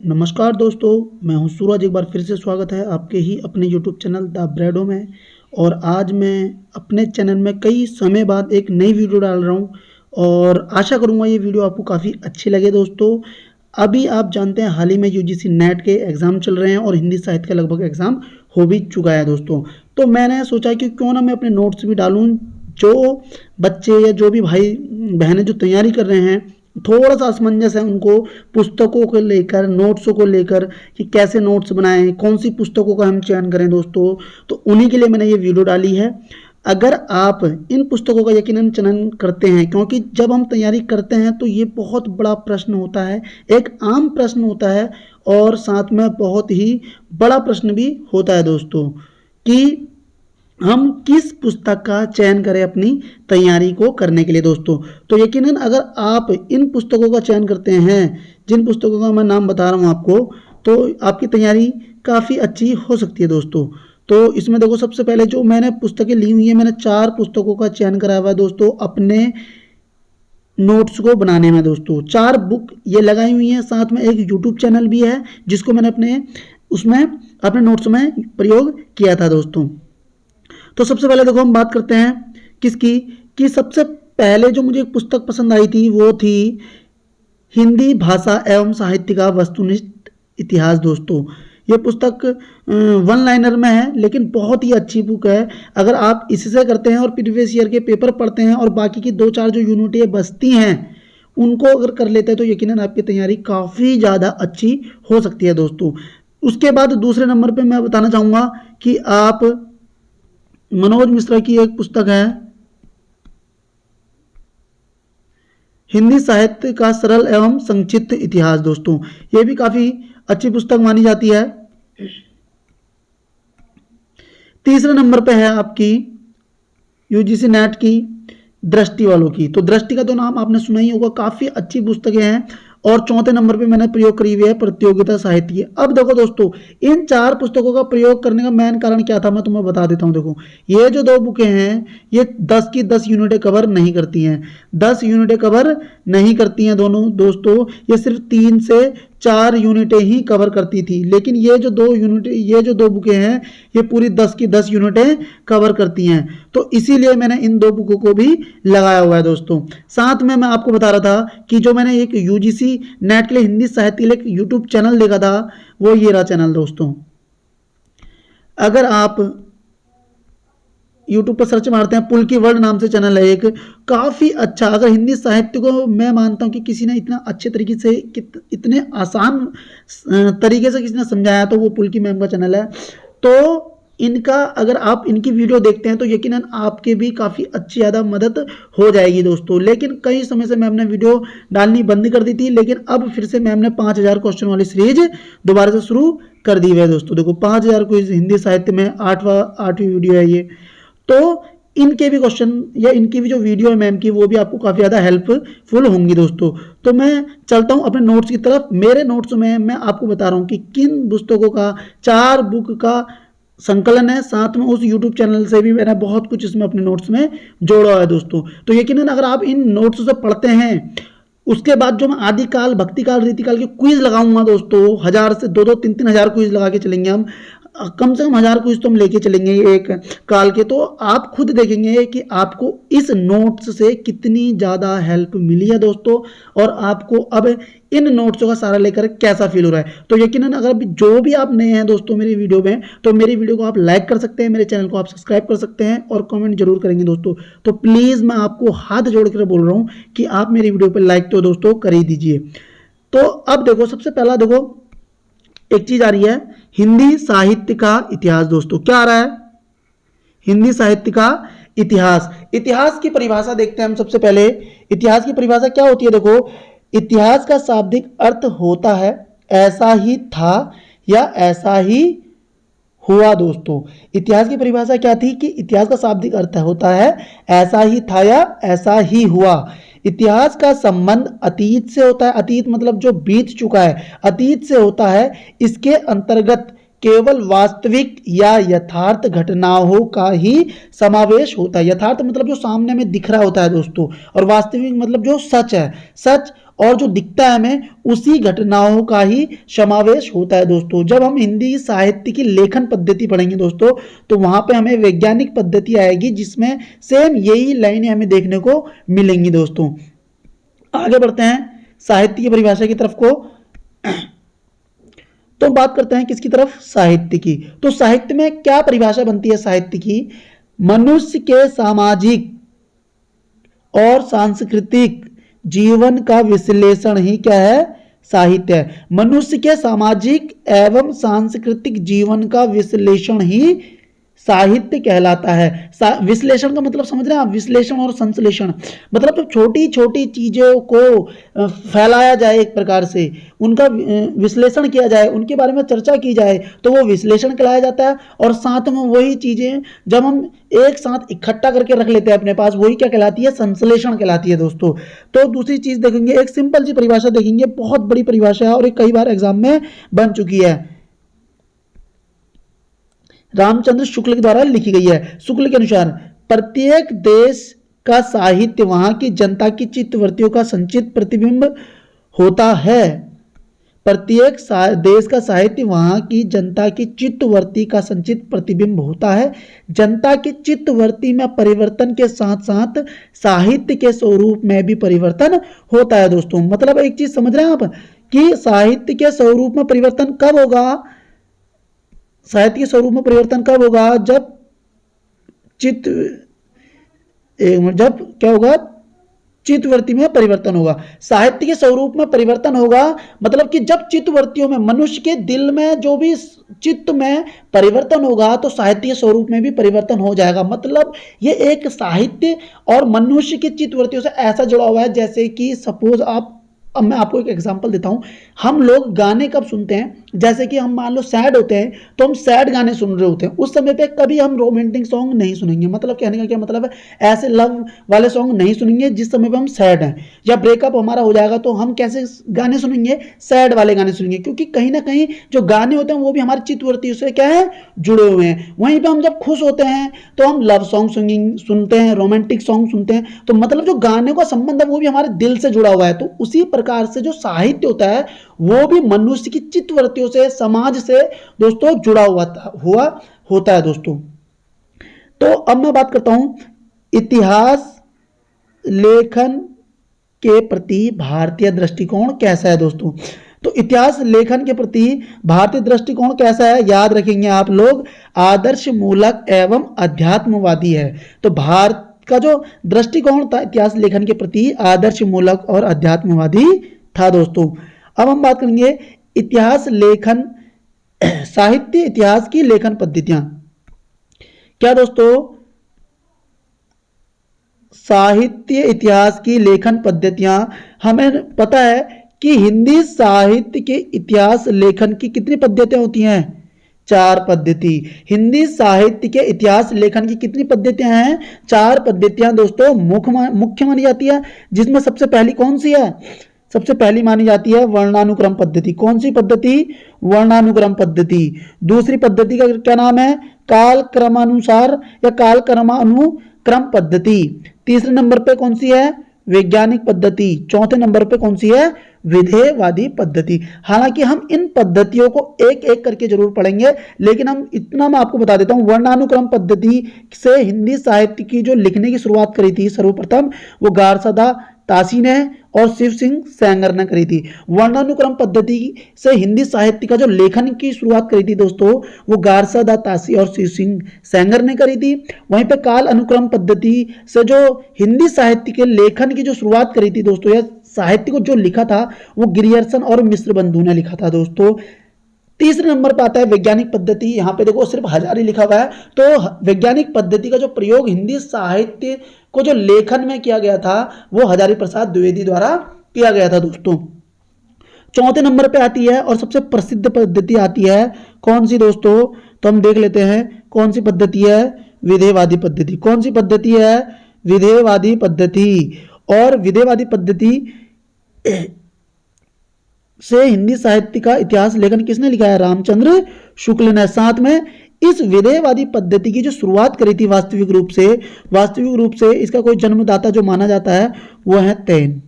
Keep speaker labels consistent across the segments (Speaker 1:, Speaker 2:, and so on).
Speaker 1: नमस्कार दोस्तों, मैं हूं सूरज। एक बार फिर से स्वागत है आपके ही अपने यूट्यूब चैनल द ब्रेडो में। और आज मैं अपने चैनल में कई समय बाद एक नई वीडियो डाल रहा हूं और आशा करूंगा ये वीडियो आपको काफ़ी अच्छी लगे दोस्तों। अभी आप जानते हैं हाल ही में यूजीसी नेट के एग्ज़ाम चल रहे हैं और हिंदी साहित्य का लगभग एग्ज़ाम हो भी चुका है दोस्तों। तो मैंने सोचा कि क्यों ना मैं अपने नोट्स भी डालूं, जो बच्चे या जो भी भाई बहनें जो तैयारी कर रहे हैं, थोड़ा सा असमंजस है उनको पुस्तकों को लेकर, नोट्सों को लेकर कि कैसे नोट्स बनाएं, कौन सी पुस्तकों का हम चयन करें दोस्तों। तो उन्हीं के लिए मैंने ये वीडियो डाली है। अगर आप इन पुस्तकों का यकीनन चयन करते हैं, क्योंकि जब हम तैयारी करते हैं तो ये बहुत बड़ा प्रश्न होता है, एक आम प्रश्न होता है और साथ में बहुत ही बड़ा प्रश्न भी होता है दोस्तों कि हम किस पुस्तक का चयन करें अपनी तैयारी को करने के लिए दोस्तों। तो यकीनन अगर आप इन पुस्तकों का चयन करते हैं, जिन पुस्तकों का मैं नाम बता रहा हूं आपको, तो आपकी तैयारी काफ़ी अच्छी हो सकती है दोस्तों। तो इसमें देखो, सबसे पहले जो मैंने पुस्तकें ली हुई है, मैंने 4 पुस्तकों का चयन कराया हुआ है दोस्तों अपने नोट्स को बनाने में दोस्तों। 4 बुक ये लगाई हुई हैं, साथ में एक यूट्यूब चैनल भी है जिसको मैंने अपने नोट्स में प्रयोग किया था दोस्तों। तो सबसे पहले देखो, हम बात करते हैं किसकी, कि सबसे पहले जो मुझे एक पुस्तक पसंद आई थी वो थी हिंदी भाषा एवं साहित्य का वस्तुनिष्ठ इतिहास दोस्तों। ये पुस्तक वन लाइनर में है, लेकिन बहुत ही अच्छी बुक है। अगर आप इससे करते हैं और प्रीवियस ईयर के पेपर पढ़ते हैं और बाकी की 2-4 जो यूनिटें बचती हैं उनको अगर कर लेते हैं तो यकीनन आपकी तैयारी काफ़ी ज़्यादा अच्छी हो सकती है दोस्तों। उसके बाद दूसरे नंबर पे मैं बताना चाहूँगा कि आप मनोज मिश्रा की एक पुस्तक है हिंदी साहित्य का सरल एवं संक्षिप्त इतिहास दोस्तों। ये भी काफ़ी अच्छी पुस्तक मानी जाती है। तीसरे नंबर पे है आपकी यूजीसी नेट की दृष्टि वालों की। तो दृष्टि का तो नाम आपने सुना ही होगा, काफ़ी अच्छी पुस्तकें हैं। और चौथे नंबर पे मैंने प्रयोग करी हुई है प्रतियोगिता साहित्य की। अब देखो दोस्तों, इन 4 पुस्तकों का प्रयोग करने का मेन कारण क्या था, मैं तुम्हें बता देता हूं। देखो, ये जो 2 बुकें हैं ये 10 की 10 यूनिटें कवर नहीं करती हैं, 10 यूनिटें कवर नहीं करती हैं दोनों दोस्तों। ये सिर्फ 3 से 4 यूनिटें ही कवर करती थी, लेकिन ये जो 2 बुकें हैं ये पूरी 10 की 10 यूनिटें कवर करती हैं। तो इसीलिए मैंने इन 2 बुकों को भी लगाया हुआ है दोस्तों। साथ में मैं आपको बता रहा था कि जो मैंने एक यूजीसी नेट के लिए हिंदी साहित्य के लिए एक यूट्यूब चैनल देखा था, वो ये रहा चैनल दोस्तों। अगर आप यूट्यूब पर सर्च मारते हैं, पुल की वर्ल्ड नाम से चैनल है एक, काफ़ी अच्छा। अगर हिंदी साहित्य को मैं मानता हूं कि किसी ने इतना अच्छे तरीके से, इतने आसान तरीके से किसी ने समझाया तो वो पुल की मैम का चैनल है। तो इनका अगर आप इनकी वीडियो देखते हैं तो यकीनन आपके भी काफ़ी अच्छी ज़्यादा मदद हो जाएगी दोस्तों। लेकिन कई समय से मैम ने वीडियो डालनी बंद कर दी थी, लेकिन अब फिर से मैम ने 5000 क्वेश्चन वाली सीरीज दोबारा से शुरू कर दी है दोस्तों। देखो, 5000 क्विज हिंदी साहित्य में 8वीं वीडियो है ये। तो इनके भी क्वेश्चन या इनकी भी जो वीडियो है मैम की, वो भी आपको काफ़ी ज़्यादा हेल्पफुल होंगी दोस्तों। तो मैं चलता हूँ अपने नोट्स की तरफ। मेरे नोट्स में मैं आपको बता रहा हूँ कि किन पुस्तकों का 4 बुक का संकलन है, साथ में उस यूट्यूब चैनल से भी मैंने बहुत कुछ इसमें अपने नोट्स में जोड़ा है दोस्तों। तो यकीनन अगर आप इन नोट्स से पढ़ते हैं, उसके बाद जो मैं आदिकाल, भक्तिकाल, रीतिकाल के क्विज लगाऊंगा दोस्तों, 1000 से 2-2, 3-3 हज़ार क्विज लगा के चलेंगे हम। कम से कम 1000 क्विज तो हम लेके चलेंगे एक काल के। तो आप खुद देखेंगे कि आपको इस नोट्स से कितनी ज़्यादा हेल्प मिली है दोस्तों, और आपको अब इन नोट्सों का सारा लेकर कैसा फील हो रहा है। तो यकीनन अगर जो भी आप नए हैं दोस्तों मेरी वीडियो में, तो मेरी वीडियो को आप लाइक कर सकते हैं, मेरे चैनल को आप सब्सक्राइब कर सकते हैं और कमेंट जरूर करेंगे दोस्तों। तो प्लीज़ मैं आपको हाथ जोड़ कर बोल रहा हूँ कि आप मेरी वीडियो पर लाइक तो दोस्तों कर ही दीजिए। तो अब देखो, सबसे पहला देखो एक चीज आ रही है, हिंदी साहित्य का इतिहास दोस्तों। क्या आ रहा है? हिंदी साहित्य का इतिहास। इतिहास की परिभाषा देखते हैं हम सबसे पहले। इतिहास की परिभाषा क्या होती है? देखो, इतिहास का शाब्दिक अर्थ होता है ऐसा ही था या ऐसा ही हुआ दोस्तों। इतिहास की परिभाषा क्या थी कि इतिहास का शाब्दिक अर्थ होता है ऐसा ही था या ऐसा ही हुआ। इतिहास का संबंध अतीत से होता है, अतीत मतलब जो बीत चुका है, अतीत से होता है। इसके अंतर्गत केवल वास्तविक या यथार्थ घटनाओं का ही समावेश होता है। यथार्थ मतलब जो सामने में दिख रहा होता है दोस्तों, और वास्तविक मतलब जो सच है, सच और जो दिखता है हमें उसी घटनाओं का ही समावेश होता है दोस्तों। जब हम हिंदी साहित्य की लेखन पद्धति पढ़ेंगे दोस्तों, तो वहां पे हमें वैज्ञानिक पद्धति आएगी जिसमें सेम यही लाइनें हमें देखने को मिलेंगी दोस्तों। आगे बढ़ते हैं साहित्य की परिभाषा की तरफ को। तो बात करते हैं किसकी तरफ, साहित्य की। तो साहित्य में क्या परिभाषा बनती है साहित्य की, मनुष्य के सामाजिक और सांस्कृतिक जीवन का विश्लेषण ही क्या है, साहित्य है। मनुष्य के सामाजिक एवं सांस्कृतिक जीवन का विश्लेषण ही साहित्य कहलाता है। विश्लेषण का मतलब समझ रहे हैं आप, विश्लेषण और संश्लेषण मतलब तो छोटी छोटी चीजों को फैलाया जाए, एक प्रकार से उनका विश्लेषण किया जाए, उनके बारे में चर्चा की जाए, तो वो विश्लेषण कहलाया जाता है। और साथ में वही चीजें जब हम एक साथ इकट्ठा करके रख लेते हैं अपने पास, वही क्या कहलाती है, संश्लेषण कहलाती है दोस्तों। तो दूसरी चीज देखेंगे, एक सिंपल सी परिभाषा देखेंगे, बहुत बड़ी परिभाषा है और ये कई बार एग्जाम में बन चुकी है, रामचंद्र शुक्ल के द्वारा लिखी गई है। शुक्ल के अनुसार प्रत्येक देश का साहित्य वहां की जनता की चित्तवृत्तियों का संचित प्रतिबिंब होता है। प्रत्येक देश का साहित्य वहां की जनता की चित्तवृत्ति का संचित प्रतिबिंब होता है। जनता की चित्तवृत्ति में परिवर्तन के साथ साथ साहित्य के स्वरूप में भी परिवर्तन होता है दोस्तों। मतलब एक चीज समझ रहे हैं आप कि साहित्य के स्वरूप में परिवर्तन कब होगा, साहित्य के स्वरूप में परिवर्तन कब होगा, जब जब क्या होगा, चित्तवृत्ति में परिवर्तन होगा। साहित्य के स्वरूप में परिवर्तन होगा मतलब कि जब चित्तवृत्तियों में, मनुष्य के दिल में जो भी चित्त में परिवर्तन होगा तो साहित्य के स्वरूप में भी परिवर्तन हो जाएगा। मतलब ये एक साहित्य और मनुष्य की चित्तवृत्तियों से ऐसा जुड़ा हुआ है, जैसे कि सपोज आप, अब मैं आपको एक एग्जांपल देता हूं, हम लोग गाने कब सुनते हैं, जैसे कि हम मान लो सैड होते हैं तो हम सैड गाने सुन रहे होते हैं, उस समय पे कभी हम रोमांटिक सॉन्ग नहीं सुनेंगे। मतलब कहने का क्या मतलब है, ऐसे लव वाले सॉन्ग नहीं सुनेंगे जिस समय पे हम सैड हैं, या ब्रेकअप हमारा हो जाएगा तो हम कैसे गाने सुनेंगे, सैड वाले गाने सुनेंगे, क्योंकि कहीं ना कहीं जो गाने होते हैं वो भी हमारी चित्तवृत्ति से क्या है, जुड़े हुए हैं। वहीं पर हम जब खुश होते हैं तो हम लव सॉन्ग सुनते हैं, रोमांटिक सॉन्ग सुनते हैं, तो मतलब जो गाने का संबंध है वो भी हमारे दिल से जुड़ा हुआ है। तो उसी प्रकार से जो साहित्य होता है वो भी मनुष्य की चित्तवृत्तियों से, समाज से दोस्तों जुड़ा हुआ होता है दोस्तों। तो अब मैं बात करता हूं इतिहास लेखन के प्रति भारतीय दृष्टिकोण कैसा है दोस्तों। तो इतिहास लेखन के प्रति भारतीय दृष्टिकोण कैसा है, याद रखेंगे आप लोग, आदर्श मूलक एवं अध्यात्मवादी है। तो भारत का जो दृष्टिकोण था इतिहास लेखन के प्रति आदर्श मूलक और अध्यात्मवादी था दोस्तों। अब हम बात करेंगे इतिहास लेखन, साहित्य इतिहास की लेखन पद्धतियां क्या दोस्तों, साहित्य इतिहास की लेखन पद्धतियां, हमें पता है कि हिंदी साहित्य के इतिहास लेखन की कितनी पद्धतियां होती हैं, 4 पद्धति। हिंदी साहित्य के इतिहास लेखन की कितनी पद्धतियां हैं, 4 पद्धतियां दोस्तों मुख्य मानी जाती है, जिसमें सबसे पहली कौन सी है, सबसे पहली मानी जाती है वर्णानुक्रम पद्धति। कौन सी पद्धति, वर्णानुक्रम पद्धति। दूसरी पद्धति का क्या नाम है, काल क्रमानुसार या काल क्रमानुक्रम पद्धति। तीसरे नंबर पे कौन सी है, वैज्ञानिक पद्धति। चौथे नंबर पे कौन सी है, विधेयवादी पद्धति। हालांकि हम इन पद्धतियों को एक एक करके जरूर पढ़ेंगे, लेकिन हम इतना मैं आपको बता देता हूं, वर्णानुक्रम पद्धति से हिंदी साहित्य की जो लिखने की शुरुआत करी थी सर्वप्रथम, वो गारसादा तासी ने और शिव सिंह सेंगर ने करी थी। वर्णानुक्रम पद्धति से हिंदी साहित्य का जो लेखन की शुरुआत करी थी दोस्तों, वो गारसादा तासी और शिव सिंह सेंगर ने करी थी। वहीं पे काल अनुक्रम पद्धति से जो हिंदी साहित्य के लेखन की जो शुरुआत करी थी दोस्तों, या साहित्य को जो लिखा था वो गिरियर्सन और मिश्र बंधु ने लिखा था दोस्तों। तीसरे नंबर पर आता है वैज्ञानिक पद्धति। यहाँ पे देखो सिर्फ हजारी लिखा हुआ है, तो वैज्ञानिक पद्धति का जो प्रयोग हिंदी साहित्य को जो लेखन में किया गया था वो हजारी प्रसाद द्विवेदी द्वारा किया गया था दोस्तों। चौथे नंबर पे आती है और सबसे प्रसिद्ध पद्धति आती है कौन सी दोस्तों, तो हम देख लेते हैं कौन सी पद्धति है, विधेयवादी पद्धति। कौन सी पद्धति है, विधेयवादी पद्धति। और विधेयवादी पद्धति से हिंदी साहित्य का इतिहास लेखन किसने लिखा है, रामचंद्र शुक्ल ने। साथ में इस विधेयवादी पद्धति की जो शुरुआत करी थी वास्तविक रूप से इसका कोई जन्मदाता जो माना जाता है वो है तैन।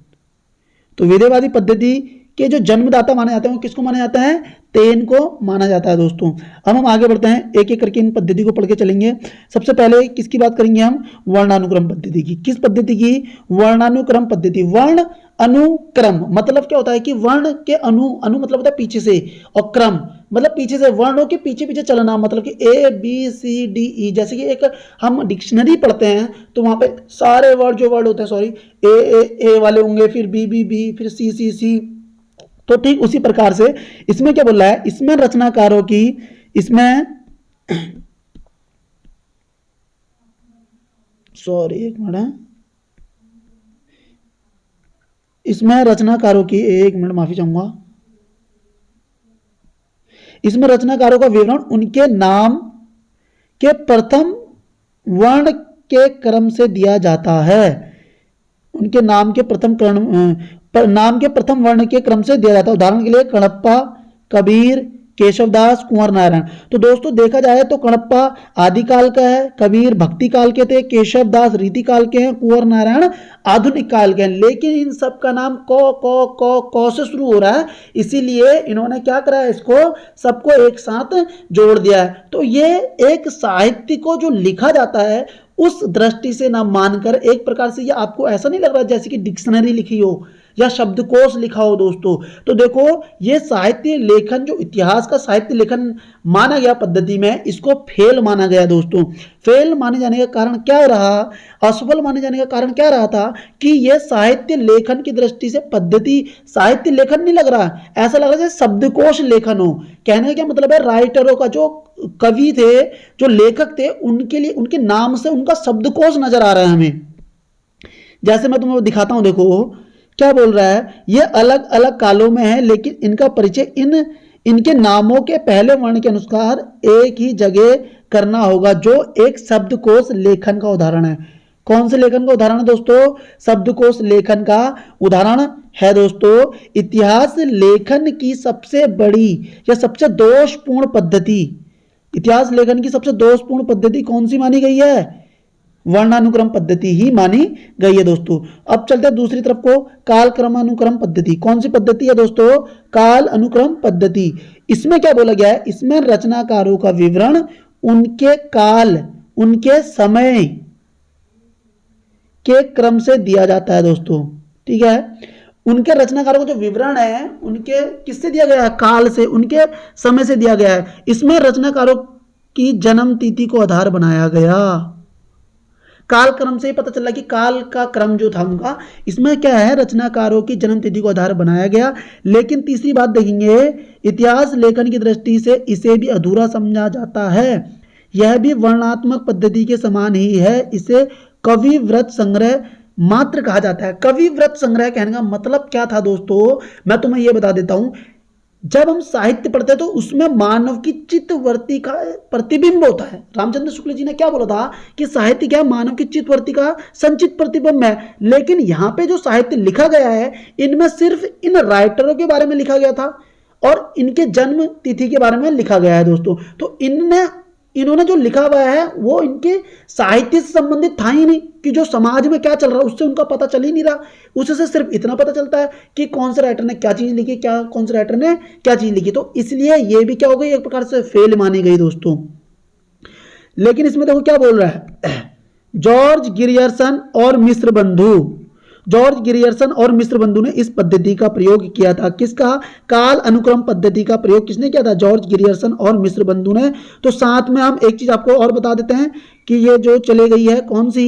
Speaker 1: तो विधेयवादी पद्धति के जो जन्मदाता माने जाते हैं वो किसको माना जाता है? तेन को माना जाता है दोस्तों। अब हम आगे बढ़ते हैं, एक एक करके इन पद्धति को पढ़ के चलेंगे। सबसे पहले किसकी बात करेंगे हम? वर्णानुक्रम पद्धति की। किस पद्धति की? वर्णानुक्रम पद्धति। वर्ण अनुक्रम मतलब क्या होता है कि वर्ण के अनु मतलब होता है पीछे से, और क्रम मतलब पीछे से, वर्णों के पीछे पीछे चलना, मतलब कि A B C D E. जैसे कि एक हम डिक्शनरी पढ़ते हैं तो वहां पे सारे वर्ड जो वर्ड होते हैं, सॉरी, ए वाले होंगे, फिर बी, फिर सी। तो ठीक उसी प्रकार से इसमें क्या बोल रहा है? इसमें रचनाकारों की, इसमें सॉरी एक मिनट, इसमें रचनाकारों की, एक मिनट माफी चाहूंगा, इसमें रचनाकारों का विवरण उनके नाम के प्रथम वर्ण के क्रम से दिया जाता है। उनके नाम के प्रथम नाम के प्रथम वर्ण के क्रम से दिया जाता है। उदाहरण के लिए कणप्पा, कबीर, केशवदास, कुंवर नारायण। तो दोस्तों देखा जाए तो कणप्पा आदिकाल का है, कबीर भक्ति काल के थे, केशवदास रीतिकाल के हैं, कुंवर नारायण आधुनिक काल के हैं। लेकिन इन सब का नाम क से शुरू हो रहा है, इसीलिए इन्होंने क्या करा है? इसको सबको एक साथ जोड़ दिया है। तो ये एक साहित्य को जो लिखा जाता है उस दृष्टि से ना मानकर, एक प्रकार से ये आपको ऐसा नहीं लग रहा जैसे कि डिक्शनरी लिखी हो या शब्दकोश लिखा हो दोस्तों। तो देखो ये साहित्य लेखन, जो इतिहास का साहित्य लेखन माना गया पद्धति में, इसको फेल माना गया दोस्तों। फेल माने जाने का कारण क्या रहा? असफल माने जाने का कारण क्या रहा था कि यह साहित्य लेखन की दृष्टि से पद्धति साहित्य लेखन नहीं लग रहा, ऐसा लग रहा है जैसे शब्दकोश लेखन हो। कहने का क्या मतलब है? राइटरों का, जो कवि थे, जो लेखक थे, उनके लिए उनके नाम से उनका शब्दकोश नजर आ रहा है हमें। जैसे मैं तुम्हें दिखाता हूं, देखो क्या बोल रहा है? ये अलग अलग कालों में है, लेकिन इनका परिचय इनके नामों के पहले वर्ण के अनुसार एक ही जगह करना होगा, जो एक शब्दकोश लेखन का उदाहरण है। कौन से लेखन का उदाहरण है दोस्तों? शब्दकोश लेखन का उदाहरण है दोस्तों। इतिहास लेखन की सबसे बड़ी या सबसे दोषपूर्ण पद्धति, इतिहास लेखन की सबसे दोषपूर्ण पद्धति कौन सी मानी गई है? वर्णानुक्रम पद्धति ही मानी गई है दोस्तों। अब चलते हैं दूसरी तरफ को, काल क्रमानुक्रम पद्धति। कौन सी पद्धति है दोस्तों? काल अनुक्रम पद्धति। इसमें क्या बोला गया है? इसमें रचनाकारों का विवरण उनके काल, उनके समय के क्रम से दिया जाता है दोस्तों। ठीक है, उनके रचनाकारों का जो विवरण है उनके किससे दिया गया है? काल से, उनके समय से दिया गया है। इसमें रचनाकारों की जन्म तिथि को आधार बनाया गया। काल क्रम से ही पता चला कि काल का क्रम जो था उनका, इसमें क्या है? रचनाकारों की जन्म तिथि को आधार बनाया गया। लेकिन तीसरी बात देखेंगे, इतिहास लेखन की दृष्टि से इसे भी अधूरा समझा जाता है। यह भी वर्णात्मक पद्धति के समान ही है। इसे कवि व्रत संग्रह मात्र कहा जाता है। कवि व्रत संग्रह कहने का मतलब क्या था दोस्तों? मैं तुम्हें यह बता देता हूं। जब हम साहित्य पढ़ते हैं तो उसमें मानव की चित्तवृत्ति का प्रतिबिंब होता है। रामचंद्र शुक्ल जी ने क्या बोला था कि साहित्य क्या? मानव की चित्तवृत्ति का संचित प्रतिबिंब है। लेकिन यहां पे जो साहित्य लिखा गया है, इनमें सिर्फ इन राइटरों के बारे में लिखा गया था और इनके जन्म तिथि के बारे में लिखा गया है दोस्तों। तो इन्होंने जो लिखा हुआ है वो इनके साहित्य से संबंधित था ही नहीं, कि जो समाज में क्या चल रहा है उससे उनका पता चल ही नहीं रहा। उससे सिर्फ इतना पता चलता है कि कौन से राइटर ने क्या चीज लिखी, कौन से राइटर ने क्या चीज लिखी। तो इसलिए ये भी क्या हो गई? एक प्रकार से फेल मानी गई दोस्तों। लेकिन इसमें देखो क्या बोल रहा है, जॉर्ज गिरियर्सन और मिश्र बंधु, जॉर्ज गिरियर्सन और मिश्र बंधु ने इस पद्धति का प्रयोग किया था। किसका? काल अनुक्रम पद्धति का प्रयोग किसने किया था? जॉर्ज गिरियर्सन और मिश्र बंधु ने। तो साथ में हम एक चीज आपको और बता देते हैं कि ये जो चले गई है कौन सी?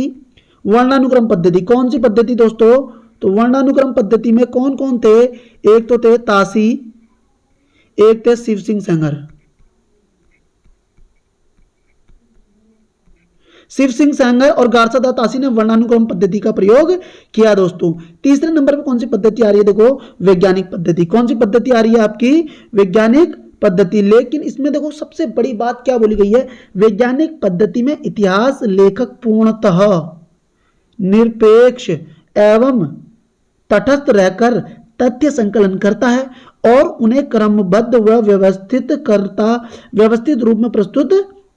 Speaker 1: वर्णानुक्रम पद्धति। कौन सी पद्धति दोस्तों? तो वर्णानुक्रम पद्धति में कौन कौन थे? एक तो थे तासी, एक थे शिव सिंह सेंगर। शिव सिंह सेंगर और गारसादास तासी ने वर्णानुक्रम पद्धति का प्रयोग किया दोस्तों। तीसरे नंबर पर कौन सी पद्धति आ रही है? देखो वैज्ञानिक पद्धति। कौन सी पद्धति आ रही है आपकी? वैज्ञानिक पद्धति। लेकिन इसमें देखो सबसे बड़ी बात क्या बोली गई है? वैज्ञानिक पद्धति में इतिहास लेखक पूर्णतः निरपेक्ष एवं तटस्थ रहकर तथ्य संकलन करता है और उन्हें क्रमबद्ध व व्यवस्थित रूप में प्रस्तुत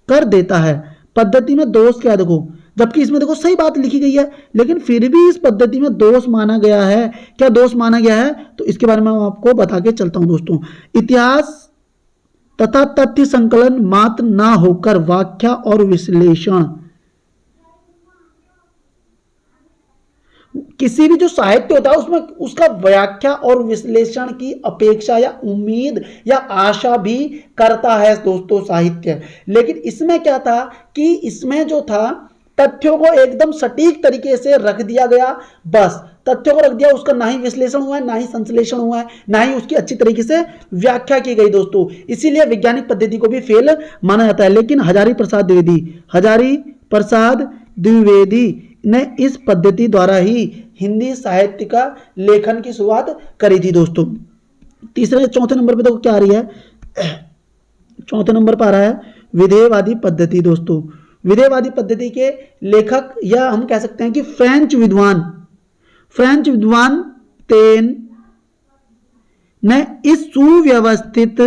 Speaker 1: कर देता है। पद्धति में दोष क्या? देखो जबकि इसमें देखो सही बात लिखी गई है, लेकिन फिर भी इस पद्धति में दोष माना गया है। क्या दोष माना गया है? तो इसके बारे में मैं आपको बता के चलता हूं दोस्तों। इतिहास तथा तथ्य संकलन मात्र ना होकर व्याख्या और विश्लेषण, किसी भी जो साहित्य होता है उसमें उसका व्याख्या और विश्लेषण की अपेक्षा या उम्मीद या आशा भी करता है दोस्तों साहित्य। लेकिन इसमें क्या था कि इसमें जो था तथ्यों को एकदम सटीक तरीके से रख दिया गया, बस तथ्यों को रख दिया, उसका ना ही विश्लेषण हुआ है, ना ही संश्लेषण हुआ है, ना ही उसकी अच्छी तरीके से व्याख्या की गई दोस्तों। इसीलिए वैज्ञानिक पद्धति को भी फेल माना जाता है। लेकिन हजारी प्रसाद द्विवेदी ने इस पद्धति द्वारा ही हिंदी साहित्य का लेखन की शुरुआत करी थी दोस्तों। चौथे नंबर पे देखो क्या आ रही है, चौथे नंबर पर आ रहा है विधेयवादी पद्धति दोस्तों। विधेयवादी पद्धति के लेखक या हम कह सकते हैं कि फ्रेंच विद्वान तेन ने इस सुव्यवस्थित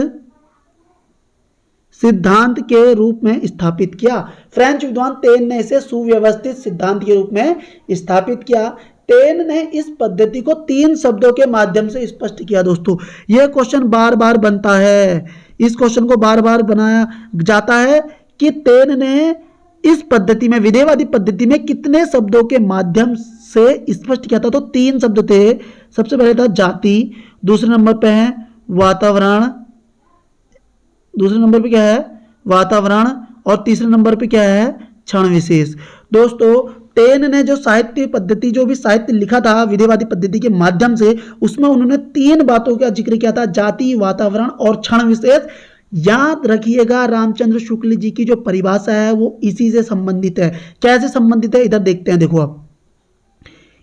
Speaker 1: सिद्धांत के रूप में स्थापित किया। फ्रेंच विद्वान तेन ने इसे सुव्यवस्थित सिद्धांत के रूप में स्थापित किया। तेन ने इस पद्धति को 3 शब्दों के माध्यम से स्पष्ट किया दोस्तों। यह क्वेश्चन बार बार बनता है, इस क्वेश्चन को बार बार बनाया जाता है कि तेन ने इस पद्धति में, विधेयवादी पद्धति में कितने शब्दों के माध्यम से स्पष्ट किया था। तो 3 शब्द थे। सबसे पहले था जाति, दूसरे नंबर पे है वातावरण, दूसरे नंबर पे क्या है वातावरण, और तीसरे नंबर पे क्या है क्षण विशेष। दोस्तों तेन ने जो साहित्य पद्धति, जो भी साहित्य लिखा था विधेयवादी पद्धति के माध्यम से, उसमें उन्होंने 3 बातों का जिक्र किया था, जाति, वातावरण और क्षण विशेष। याद रखिएगा रामचंद्र शुक्ल जी की जो परिभाषा है वो इसी से संबंधित है। कैसे संबंधित है इधर देखते हैं। देखो आप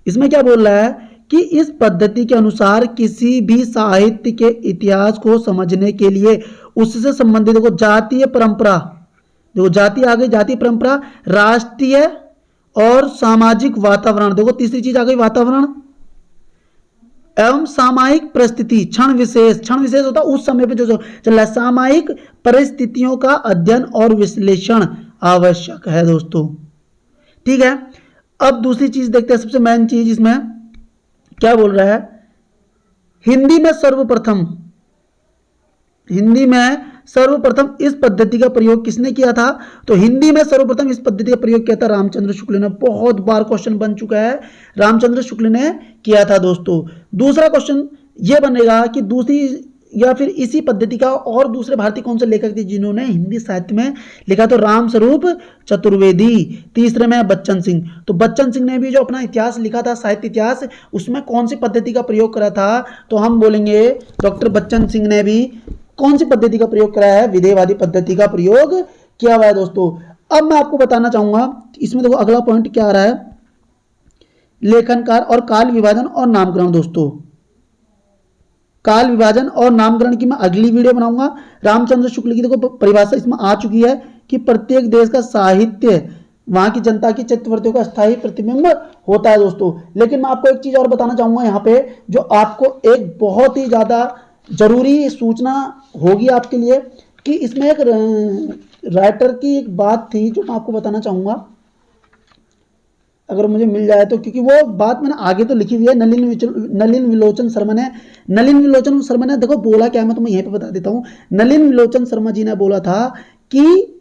Speaker 1: इसमें क्या बोल रहा है कि इस पद्धति के अनुसार किसी भी साहित्य के इतिहास को समझने के लिए उससे संबंधित, देखो जातीय परंपरा, देखो जाति आ गई, जातीय परंपरा, राष्ट्रीय और सामाजिक वातावरण, देखो तीसरी चीज आ गई वातावरण, एवं सामायिक परिस्थिति, क्षण विशेष होता उस समय पे जो चल रहा है, सामायिक परिस्थितियों का अध्ययन और विश्लेषण आवश्यक है दोस्तों। ठीक है, अब दूसरी चीज देखते हैं, सबसे मेन चीज इसमें क्या बोल रहा है, हिंदी में सर्वप्रथम इस पद्धति का प्रयोग किसने किया था। तो हिंदी में सर्वप्रथम इस पद्धति का प्रयोग किया था रामचंद्र शुक्ल ने। बहुत बार क्वेश्चन बन चुका है, रामचंद्र शुक्ल ने किया था दोस्तों। दूसरा क्वेश्चन यह बनेगा कि दूसरी या फिर इसी पद्धति का और दूसरे भारतीय कौन से लेखक थे जिन्होंने हिंदी साहित्य में लिखा। तो रामस्वरूप चतुर्वेदी, तीसरे में बच्चन सिंह। तो बच्चन सिंह ने भी जो अपना इतिहास लिखा था, साहित्य इतिहास, उसमें कौन सी पद्धति का प्रयोग करा था। तो हम बोलेंगे डॉक्टर बच्चन सिंह ने भी कौन सी पद्धति का प्रयोग करा है, विधेयवादी पद्धति का प्रयोग किया हुआ है दोस्तों। अब मैं आपको बताना चाहूंगा, इसमें देखो अगला पॉइंट क्या आ रहा है, लेखनकार और काल विभाजन और नामकरण दोस्तों। काल विभाजन और नामकरण की मैं अगली वीडियो बनाऊंगा। रामचंद्र शुक्ल की देखो परिभाषा इसमें आ चुकी है कि प्रत्येक देश का साहित्य वहां की जनता की चित्तवृत्तियों का स्थायी प्रतिबिंब होता है दोस्तों। लेकिन मैं आपको एक चीज और बताना चाहूंगा यहाँ पे, जो आपको एक बहुत ही ज्यादा जरूरी सूचना होगी आपके लिए, कि इसमें एक राइटर की एक बात थी जो मैं आपको बताना चाहूंगा, अगर मुझे मिल जाए तो, क्योंकि वो बात मैंने आगे तो लिखी हुई है। नलिन विलोचन शर्मा ने देखो बोला क्या, मैं तुम्हें यहीं पे बता देता हूँ। नलिन विलोचन शर्मा जी ने बोला था कि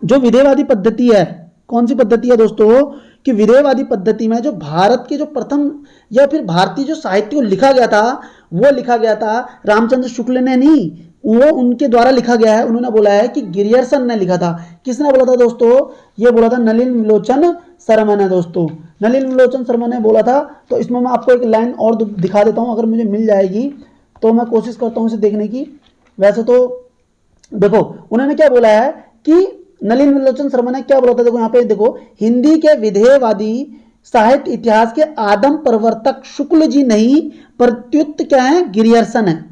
Speaker 1: जो विधेयवादी पद्धति है, कौन सी पद्धति है दोस्तों, कि विधेयवादी पद्धति में जो भारत के जो प्रथम या फिर भारतीय जो साहित्य को लिखा गया था, वो लिखा गया था रामचंद्र शुक्ल ने नहीं, वो उनके द्वारा लिखा गया है। उन्होंने बोला है कि गिरियर्सन ने लिखा था। किसने बोला था दोस्तों, ये बोला था नलिन विलोचन शर्मा ने दोस्तों, नलिन विलोचन शर्मा ने बोला था। तो इसमें मैं आपको एक लाइन और दिखा देता हूं, अगर मुझे मिल जाएगी तो मैं कोशिश करता हूं इसे देखने की। वैसे तो देखो उन्होंने क्या बोला है कि नलिन विलोचन शर्मा ने क्या बोला था, देखो यहाँ पे देखो, हिंदी के विधेयवादी साहित्य इतिहास के आदम प्रवर्तक शुक्ल जी नहीं, प्रत्युत क्या है, गिरियर्सन है।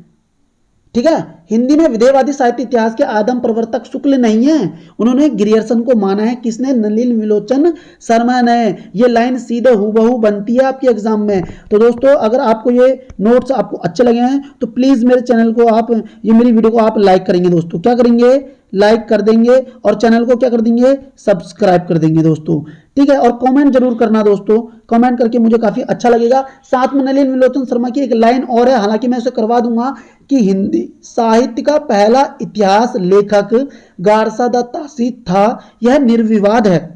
Speaker 1: ठीक है, हिंदी में विधेयवादी साहित्य इतिहास के आदम प्रवर्तक शुक्ल नहीं है, उन्होंने गिरियर्सन को माना है। किसने, नलिन विलोचन शर्मा ने। ये लाइन सीधे हूबहू बनती है आपके एग्जाम में। तो दोस्तों अगर आपको ये नोट्स आपको अच्छे लगे हैं तो प्लीज मेरे चैनल को आप, ये मेरी वीडियो को आप लाइक करेंगे दोस्तों, क्या करेंगे, लाइक कर देंगे और चैनल को क्या कर देंगे, सब्सक्राइब कर देंगे दोस्तों। ठीक है, और कमेंट जरूर करना दोस्तों, कमेंट करके मुझे काफी अच्छा लगेगा। साथ में नलिन विलोचन शर्मा की एक लाइन और है, हालांकि मैं उसे करवा दूंगा कि हिंदी साहित्य का पहला इतिहास लेखक गारसा द तासी था, यह निर्विवाद है।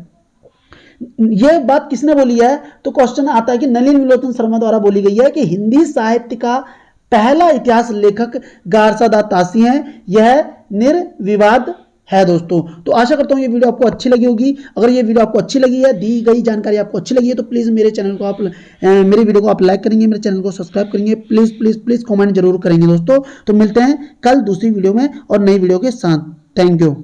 Speaker 1: यह बात किसने बोली है, तो क्वेश्चन आता है कि नलिन विलोचन शर्मा द्वारा बोली गई है कि हिंदी साहित्य का पहला इतिहास लेखक गारसा दा तासी हैं, यह निर्विवाद है दोस्तों। तो आशा करता हूं ये वीडियो आपको अच्छी लगी होगी। अगर ये वीडियो आपको अच्छी लगी है, दी गई जानकारी आपको अच्छी लगी है, तो प्लीज़ मेरे चैनल को आप मेरी वीडियो को आप लाइक करेंगे, मेरे चैनल को सब्सक्राइब करेंगे, प्लीज़ प्लीज़ प्लीज़ कमेंट जरूर करेंगे दोस्तों। तो मिलते हैं कल दूसरी वीडियो में और नई वीडियो के साथ। Thank you.